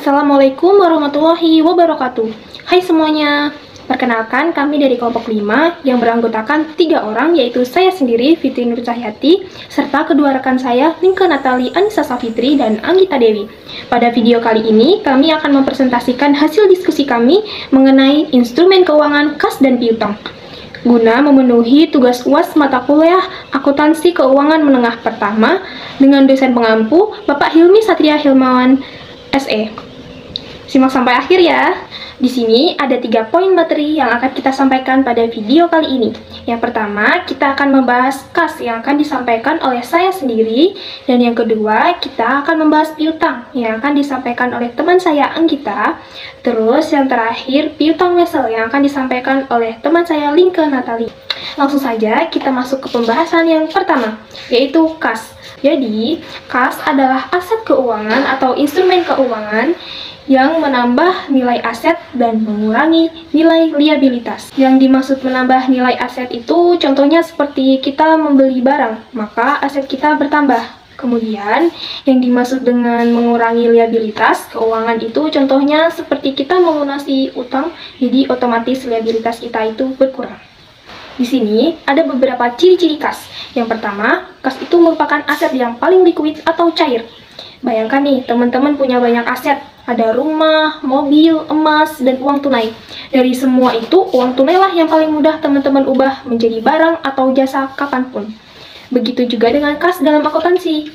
Assalamualaikum warahmatullahi wabarakatuh. Hai semuanya, perkenalkan kami dari kelompok 5 yang beranggotakan 3 orang, yaitu saya sendiri, Fitri Nur Cahyati, serta kedua rekan saya, Linka Natali, Anissa Safitri, dan Anggita Dewi. Pada video kali ini, kami akan mempresentasikan hasil diskusi kami mengenai instrumen keuangan, kas, dan piutang, guna memenuhi tugas UAS mata kuliah Akuntansi Keuangan Menengah Pertama dengan dosen pengampu Bapak Hilmi Satria Hilmawan, SE. Simak sampai akhir ya. Di sini ada 3 poin materi yang akan kita sampaikan pada video kali ini. Yang pertama, kita akan membahas kas yang akan disampaikan oleh saya sendiri. Dan yang kedua, kita akan membahas piutang yang akan disampaikan oleh teman saya, Anggita. Terus yang terakhir, piutang wesel yang akan disampaikan oleh teman saya, Linka Natali. Langsung saja kita masuk ke pembahasan yang pertama, yaitu kas. Jadi, kas adalah aset keuangan atau instrumen keuangan yang menambah nilai aset dan mengurangi nilai liabilitas. Yang dimaksud menambah nilai aset itu contohnya seperti kita membeli barang, maka aset kita bertambah. Kemudian, yang dimaksud dengan mengurangi liabilitas keuangan itu contohnya seperti kita melunasi utang, jadi otomatis liabilitas kita itu berkurang. Di sini ada beberapa ciri-ciri kas. Yang pertama, kas itu merupakan aset yang paling likuid atau cair. Bayangkan nih, teman-teman punya banyak aset. Ada rumah, mobil, emas, dan uang tunai. Dari semua itu, uang tunai lah yang paling mudah teman-teman ubah menjadi barang atau jasa kapanpun. Begitu juga dengan kas dalam akuntansi,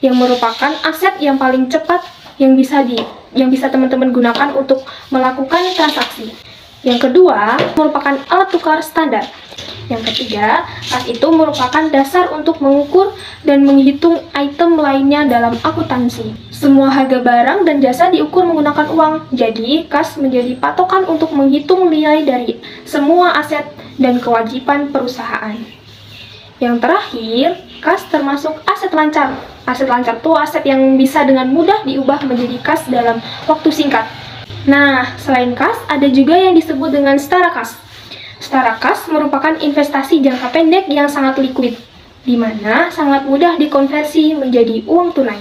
yang merupakan aset yang paling cepat yang bisa teman-teman gunakan untuk melakukan transaksi. Yang kedua, merupakan alat tukar standar. Yang ketiga, kas itu merupakan dasar untuk mengukur dan menghitung item lainnya dalam akuntansi. Semua harga barang dan jasa diukur menggunakan uang, jadi kas menjadi patokan untuk menghitung nilai dari semua aset dan kewajiban perusahaan. Yang terakhir, kas termasuk aset lancar. Aset lancar itu aset yang bisa dengan mudah diubah menjadi kas dalam waktu singkat. Nah, selain kas, ada juga yang disebut dengan setara kas. Setara kas merupakan investasi jangka pendek yang sangat likuid, di mana sangat mudah dikonversi menjadi uang tunai.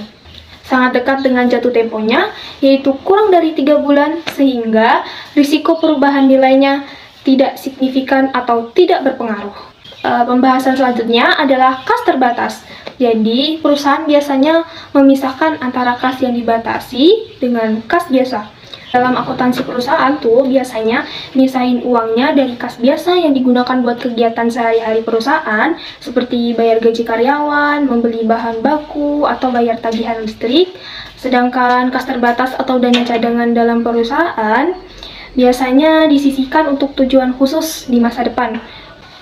Sangat dekat dengan jatuh temponya, yaitu kurang dari 3 bulan, sehingga risiko perubahan nilainya tidak signifikan atau tidak berpengaruh. Pembahasan selanjutnya adalah kas terbatas. Jadi, perusahaan biasanya memisahkan antara kas yang dibatasi dengan kas biasa. Dalam akuntansi perusahaan tuh biasanya misahin uangnya dari kas biasa yang digunakan buat kegiatan sehari-hari perusahaan, seperti bayar gaji karyawan, membeli bahan baku, atau bayar tagihan listrik. Sedangkan kas terbatas atau dana cadangan dalam perusahaan biasanya disisihkan untuk tujuan khusus di masa depan.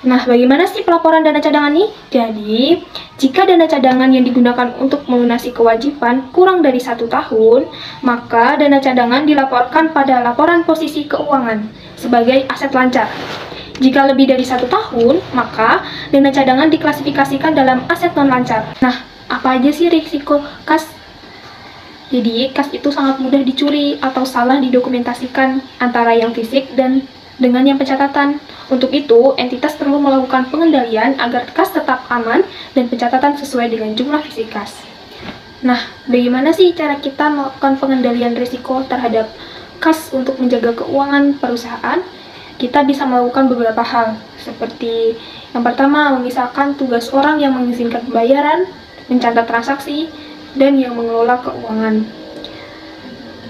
Nah, bagaimana sih pelaporan dana cadangan ini? Jadi, jika dana cadangan yang digunakan untuk melunasi kewajiban kurang dari 1 tahun, maka dana cadangan dilaporkan pada laporan posisi keuangan sebagai aset lancar. Jika lebih dari 1 tahun, maka dana cadangan diklasifikasikan dalam aset non-lancar. Nah, apa aja sih risiko kas? Jadi, kas itu sangat mudah dicuri atau salah didokumentasikan antara yang fisik dan dengan yang pencatatan. Untuk itu, entitas perlu melakukan pengendalian agar kas tetap aman dan pencatatan sesuai dengan jumlah fisik kas. Nah, bagaimana sih cara kita melakukan pengendalian risiko terhadap kas untuk menjaga keuangan perusahaan? Kita bisa melakukan beberapa hal, seperti yang pertama, memisahkan tugas orang yang mengizinkan pembayaran, mencatat transaksi, dan yang mengelola keuangan.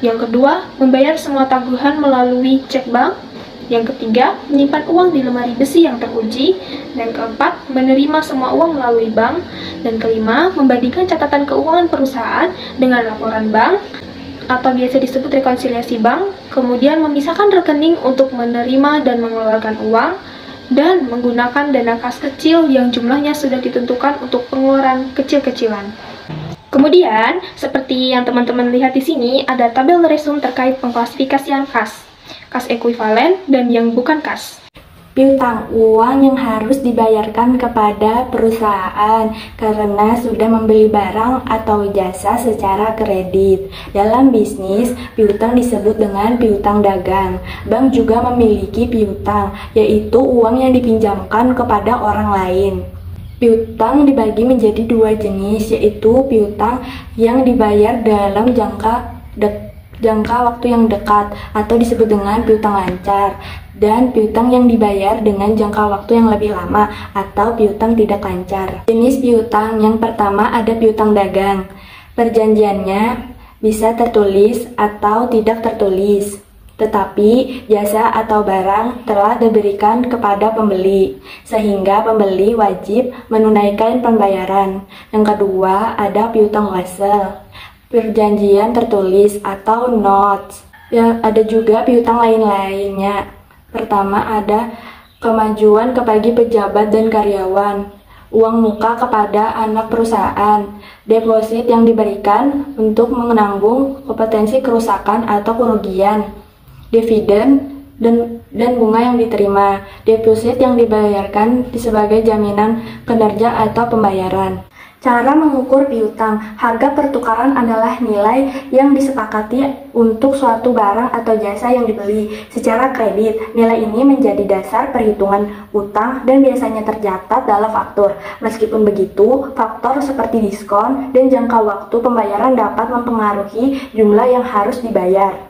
Yang kedua, membayar semua tagihan melalui cek bank. Yang ketiga, menyimpan uang di lemari besi yang terkunci. Dan keempat, menerima semua uang melalui bank. Dan kelima, membandingkan catatan keuangan perusahaan dengan laporan bank, atau biasa disebut rekonsiliasi bank. Kemudian memisahkan rekening untuk menerima dan mengeluarkan uang, dan menggunakan dana kas kecil yang jumlahnya sudah ditentukan untuk pengeluaran kecil-kecilan. Kemudian, seperti yang teman-teman lihat di sini, ada tabel resum terkait pengklasifikasian kas ekuivalen, dan yang bukan kas. Piutang, uang yang harus dibayarkan kepada perusahaan karena sudah membeli barang atau jasa secara kredit. Dalam bisnis, piutang disebut dengan piutang dagang. Bank juga memiliki piutang, yaitu uang yang dipinjamkan kepada orang lain. Piutang dibagi menjadi 2 jenis, yaitu piutang yang dibayar dalam jangka jangka waktu yang dekat atau disebut dengan piutang lancar, dan piutang yang dibayar dengan jangka waktu yang lebih lama atau piutang tidak lancar. Jenis piutang yang pertama ada piutang dagang. Perjanjiannya bisa tertulis atau tidak tertulis, tetapi jasa atau barang telah diberikan kepada pembeli, sehingga pembeli wajib menunaikan pembayaran. Yang kedua, ada piutang wesel, perjanjian tertulis atau notes. Ya, ada juga piutang lain-lainnya. Pertama, ada kemajuan bagi pejabat dan karyawan, uang muka kepada anak perusahaan, deposit yang diberikan untuk menanggung kompetensi kerusakan atau kerugian, dividen dan bunga yang diterima, deposit yang dibayarkan sebagai jaminan kinerja atau pembayaran. Cara mengukur piutang, harga pertukaran adalah nilai yang disepakati untuk suatu barang atau jasa yang dibeli secara kredit. Nilai ini menjadi dasar perhitungan utang dan biasanya tercatat dalam faktur. Meskipun begitu, faktor seperti diskon dan jangka waktu pembayaran dapat mempengaruhi jumlah yang harus dibayar.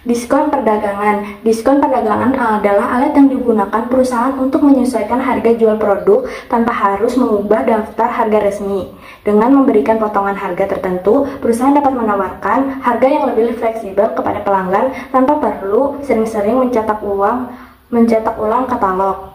Diskon perdagangan. Diskon perdagangan adalah alat yang digunakan perusahaan untuk menyesuaikan harga jual produk tanpa harus mengubah daftar harga resmi. Dengan memberikan potongan harga tertentu, perusahaan dapat menawarkan harga yang lebih fleksibel kepada pelanggan tanpa perlu sering-sering mencetak ulang katalog.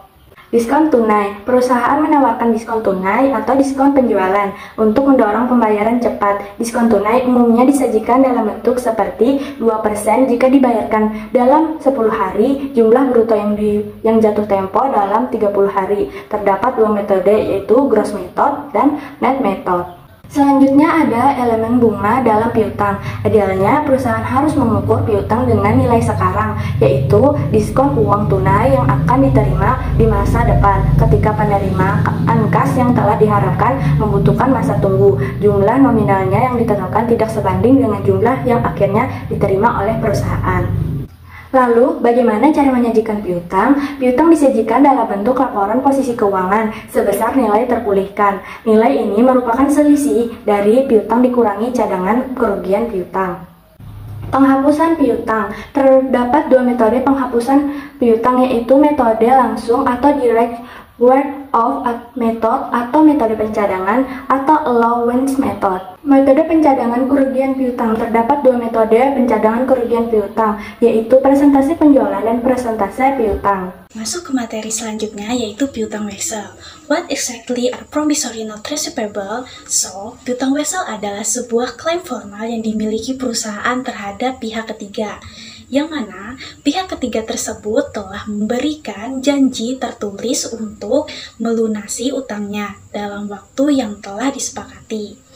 Diskon tunai. Perusahaan menawarkan diskon tunai atau diskon penjualan untuk mendorong pembayaran cepat. Diskon tunai umumnya disajikan dalam bentuk seperti 2% jika dibayarkan dalam 10 hari, jumlah bruto yang jatuh tempo dalam 30 hari. Terdapat dua metode, yaitu gross method dan net method. Selanjutnya ada elemen bunga dalam piutang. Idealnya perusahaan harus mengukur piutang dengan nilai sekarang, yaitu diskon uang tunai yang akan diterima di masa depan ketika penerimaan kas yang telah diharapkan membutuhkan masa tunggu. Jumlah nominalnya yang ditentukan tidak sebanding dengan jumlah yang akhirnya diterima oleh perusahaan. Lalu, bagaimana cara menyajikan piutang? Piutang disajikan dalam bentuk laporan posisi keuangan sebesar nilai terpulihkan. Nilai ini merupakan selisih dari piutang dikurangi cadangan kerugian piutang. Penghapusan piutang. Terdapat dua metode penghapusan piutang, yaitu metode langsung atau direct write-off method atau metode pencadangan atau allowance method. Metode pencadangan kerugian piutang. Terdapat dua metode pencadangan kerugian piutang, yaitu presentasi penjualan dan presentasi piutang. Masuk ke materi selanjutnya, yaitu piutang wesel. What exactly are promissory note receivable? So, piutang wesel adalah sebuah klaim formal yang dimiliki perusahaan terhadap pihak ketiga, yang mana pihak ketiga tersebut telah memberikan janji tertulis untuk melunasi utangnya dalam waktu yang telah disepakati.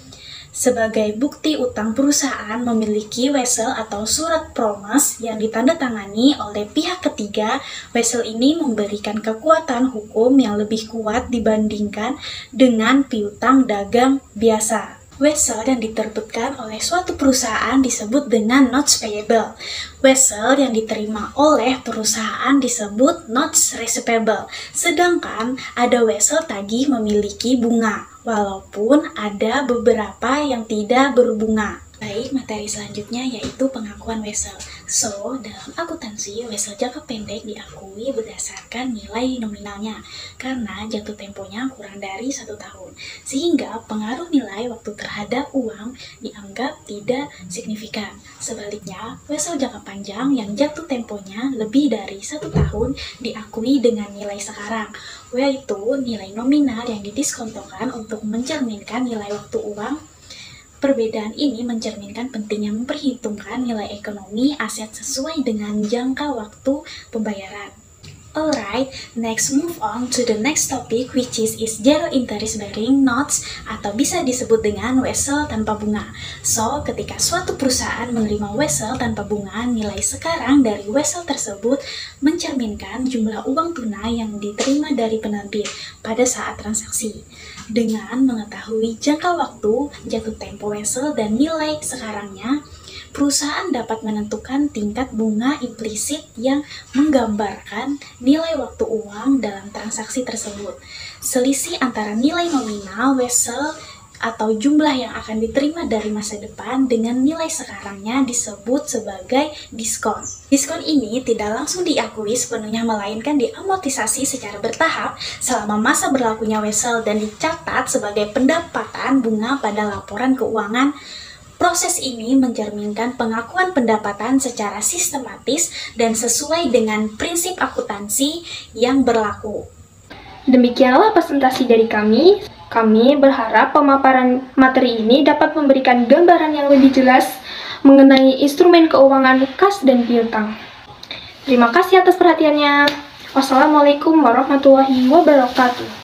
Sebagai bukti utang, perusahaan memiliki wesel atau surat promise yang ditandatangani oleh pihak ketiga. Wesel ini memberikan kekuatan hukum yang lebih kuat dibandingkan dengan piutang dagang biasa. Wesel yang diterbitkan oleh suatu perusahaan disebut dengan notes payable. Wesel yang diterima oleh perusahaan disebut notes receivable. Sedangkan ada wesel tagih memiliki bunga, walaupun ada beberapa yang tidak berbunga. Baik, materi selanjutnya yaitu pengakuan wesel. So, dalam akuntansi, wesel jangka pendek diakui berdasarkan nilai nominalnya karena jatuh temponya kurang dari 1 tahun, sehingga pengaruh nilai waktu terhadap uang dianggap tidak signifikan. Sebaliknya, wesel jangka panjang yang jatuh temponya lebih dari 1 tahun diakui dengan nilai sekarang, yaitu nilai nominal yang didiskontokan untuk mencerminkan nilai waktu uang. Perbedaan ini mencerminkan pentingnya memperhitungkan nilai ekonomi aset sesuai dengan jangka waktu pembayaran. Alright, next move on to the next topic, which is zero interest bearing notes atau bisa disebut dengan wesel tanpa bunga. So, ketika suatu perusahaan menerima wesel tanpa bunga, nilai sekarang dari wesel tersebut mencerminkan jumlah uang tunai yang diterima dari penerbit pada saat transaksi. Dengan mengetahui jangka waktu, jatuh tempo wesel, dan nilai sekarangnya, perusahaan dapat menentukan tingkat bunga implisit yang menggambarkan nilai waktu uang dalam transaksi tersebut. Selisih antara nilai nominal wesel atau jumlah yang akan diterima dari masa depan dengan nilai sekarangnya disebut sebagai diskon. Diskon ini tidak langsung diakui sepenuhnya melainkan diamortisasi secara bertahap selama masa berlakunya wesel dan dicatat sebagai pendapatan bunga pada laporan keuangan. Proses ini mencerminkan pengakuan pendapatan secara sistematis dan sesuai dengan prinsip akuntansi yang berlaku. Demikianlah presentasi dari kami. Kami berharap pemaparan materi ini dapat memberikan gambaran yang lebih jelas mengenai instrumen keuangan kas dan piutang. Terima kasih atas perhatiannya. Wassalamualaikum warahmatullahi wabarakatuh.